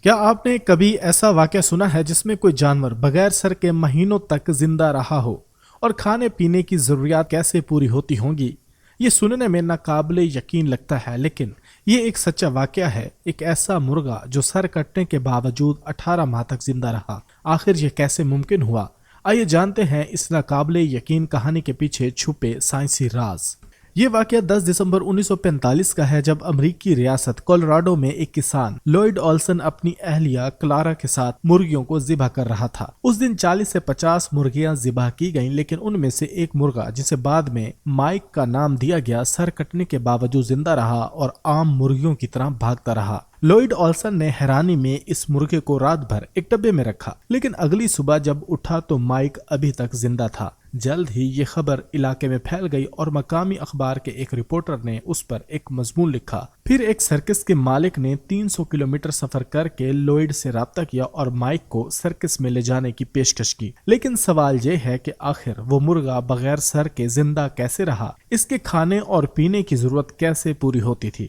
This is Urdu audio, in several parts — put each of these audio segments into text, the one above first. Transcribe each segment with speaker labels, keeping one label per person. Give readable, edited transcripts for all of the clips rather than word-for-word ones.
Speaker 1: کیا آپ نے کبھی ایسا واقعہ سنا ہے جس میں کوئی جانور بغیر سر کے مہینوں تک زندہ رہا ہو اور کھانے پینے کی ضروریات کیسے پوری ہوتی ہوں گی؟ یہ سننے میں ناقابل یقین لگتا ہے، لیکن یہ ایک سچا واقعہ ہے۔ ایک ایسا مرغا جو سر کٹنے کے باوجود 18 ماہ تک زندہ رہا، آخر یہ کیسے ممکن ہوا؟ آئیے جانتے ہیں اس ناقابل یقین کہانی کے پیچھے چھپے سائنسی راز۔ یہ واقعہ 10 دسمبر 1945 کا ہے، جب امریکی ریاست کولوراڈو میں ایک کسان لوئڈ اولسن اپنی اہلیہ کلارا کے ساتھ مرغیوں کو ذبح کر رہا تھا۔ اس دن 40 سے 50 مرغیاں ذبح کی گئیں، لیکن ان میں سے ایک مرغا، جسے بعد میں مائک کا نام دیا گیا، سر کٹنے کے باوجود زندہ رہا اور عام مرغیوں کی طرح بھاگتا رہا۔ لوئڈ اولسن نے حیرانی میں اس مرغے کو رات بھر ایک ڈبے میں رکھا، لیکن اگلی صبح جب اٹھا تو مائک ابھی تک زندہ تھا۔ جلد ہی یہ خبر علاقے میں پھیل گئی اور مقامی اخبار کے ایک رپورٹر نے اس پر ایک مضمون لکھا۔ پھر ایک سرکس کے مالک نے 300 کلومیٹر سفر کر کے لوئڈ سے رابطہ کیا اور مائک کو سرکس میں لے جانے کی پیشکش کی۔ لیکن سوال یہ ہے کہ آخر وہ مرغا بغیر سر کے زندہ کیسے رہا؟ اس کے کھانے اور پینے کی ضرورت کیسے پوری ہوتی تھی؟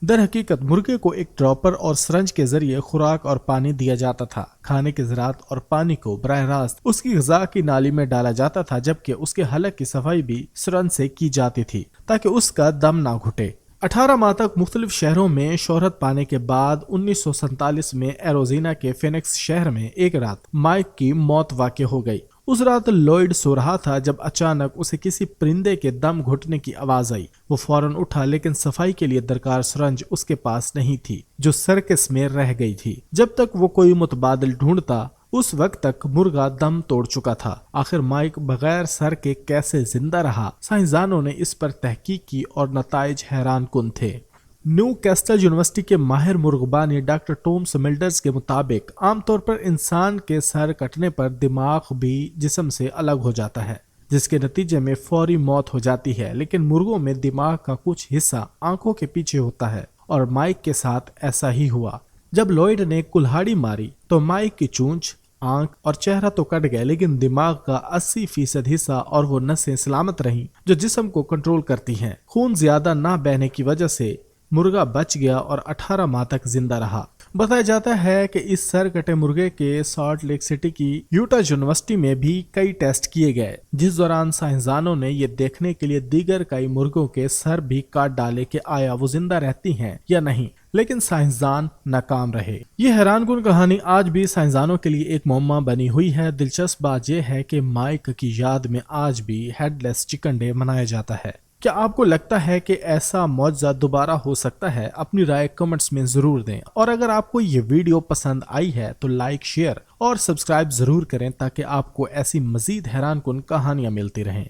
Speaker 1: در حقیقت مرغے کو ایک ڈراپر اور سرنج کے ذریعے خوراک اور پانی دیا جاتا تھا۔ کھانے کے ذرات اور پانی کو براہ راست اس کی غذا کی نالی میں ڈالا جاتا تھا، جبکہ اس کے حلق کی صفائی بھی سرنج سے کی جاتی تھی تاکہ اس کا دم نہ گھٹے۔ 18 ماہ تک مختلف شہروں میں شہرت پانے کے بعد 1947 میں ایروزینا کے فینکس شہر میں ایک رات مائک کی موت واقع ہو گئی۔ اس رات لوئڈ سو رہا تھا جب اچانک اسے کسی پرندے کے دم گھٹنے کی آواز آئی۔ وہ فوراً اٹھا، لیکن صفائی کے لیے درکار سرنج اس کے پاس نہیں تھی جو سرکس میں رہ گئی تھی۔ جب تک وہ کوئی متبادل ڈھونڈتا، اس وقت تک مرغا دم توڑ چکا تھا۔ آخر مائک بغیر سر کے کیسے زندہ رہا؟ سائنسدانوں نے اس پر تحقیق کی اور نتائج حیران کن تھے۔ نیو کیسٹل یونیورسٹی کے ماہر مرغبانی ڈاکٹر ٹوم سملڈرز کے مطابق عام طور پر انسان کے سر کٹنے پر دماغ بھی جسم سے الگ ہو جاتا ہے، جس کے نتیجے میں فوری موت ہو جاتی ہے، لیکن مرغوں میں دماغ کا کچھ حصہ آنکھوں کے پیچھے ہوتا ہے، اور مائک کے ساتھ ایسا ہی ہوا۔ جب لوئڈ نے کلہاڑی ماری تو مائک کی چونچ، آنکھ اور چہرہ تو کٹ گئے، لیکن دماغ کا 80% حصہ اور وہ نسیں سلامت رہیں جو جسم کو کنٹرول کرتی ہیں۔ خون زیادہ نہ بہنے کی وجہ سے مرغا بچ گیا اور 18 ماہ تک زندہ رہا۔ بتایا جاتا ہے کہ اس سر کٹے مرغے کے سالٹ لیک سٹی کی یوٹا یونیورسٹی میں بھی کئی ٹیسٹ کیے گئے، جس دوران سائنسدانوں نے یہ دیکھنے کے لیے دیگر کئی مرغوں کے سر بھی کاٹ ڈالے کہ آیا وہ زندہ رہتی ہیں یا نہیں، لیکن سائنسدان ناکام رہے۔ یہ حیران کن کہانی آج بھی سائنسدانوں کے لیے ایک معمہ بنی ہوئی ہے۔ دلچسپ بات یہ ہے کہ مائک کی یاد میں آج بھی ہیڈ لیس چکن ڈے منایا جاتا ہے۔ کیا آپ کو لگتا ہے کہ ایسا معجزہ دوبارہ ہو سکتا ہے؟ اپنی رائے کمنٹس میں ضرور دیں، اور اگر آپ کو یہ ویڈیو پسند آئی ہے تو لائک، شیئر اور سبسکرائب ضرور کریں تاکہ آپ کو ایسی مزید حیران کن کہانیاں ملتی رہیں۔